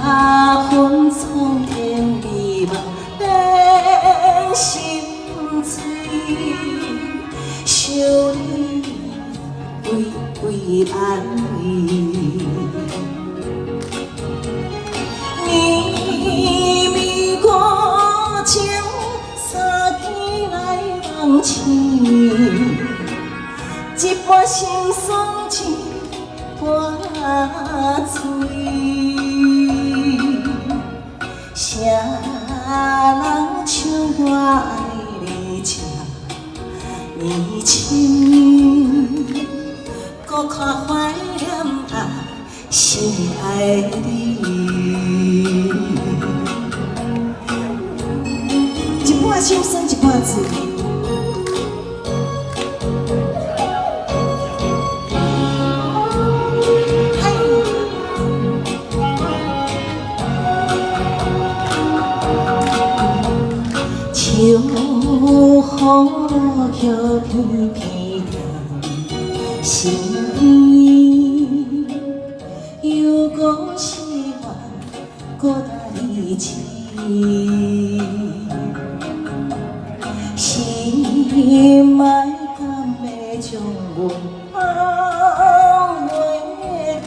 分苍天美梦变心碎，想你为安慰。 绵绵歌情，三更来梦醒，一半心酸，一半醉。谁人像我爱你这呢深，搁较怀念爱心爱你。 一半心酸，一半醉。秋风飘片片凉，心又讲是我孤单离情。 心爱敢会将我放袂记？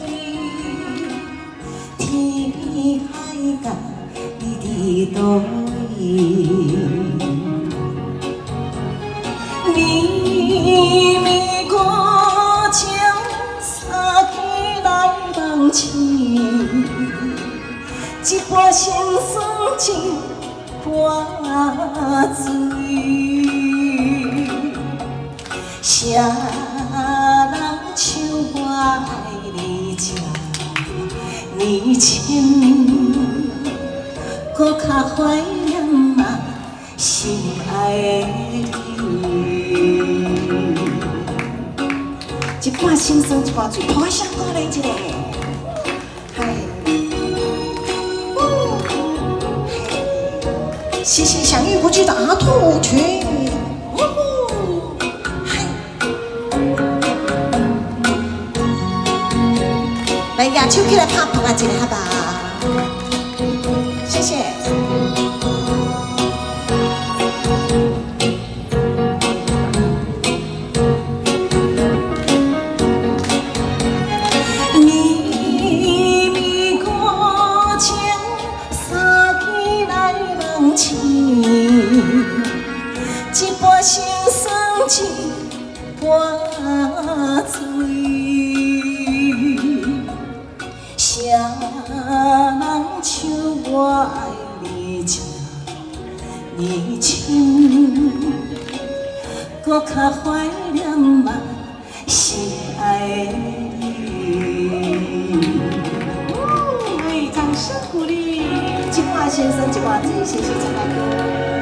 天海角，你伫倒位？绵绵歌情，三更来梦醒，一半心酸，一半醉。 谁人像我爱你这呢深，搁较怀念啊心爱你。一半心酸，一半醉，互我唱歌来一个。嗨，谢谢享誉国际的阿兔群。 来，亚秋起来拍拍啊，一个好吧？谢谢。绵绵歌情，三更来梦醒，一半心酸，一半醉。 谁人像我爱你这呢深，搁较怀念啊心爱你。掌声鼓励，一半先生，一半醉，谢谢陈大哥。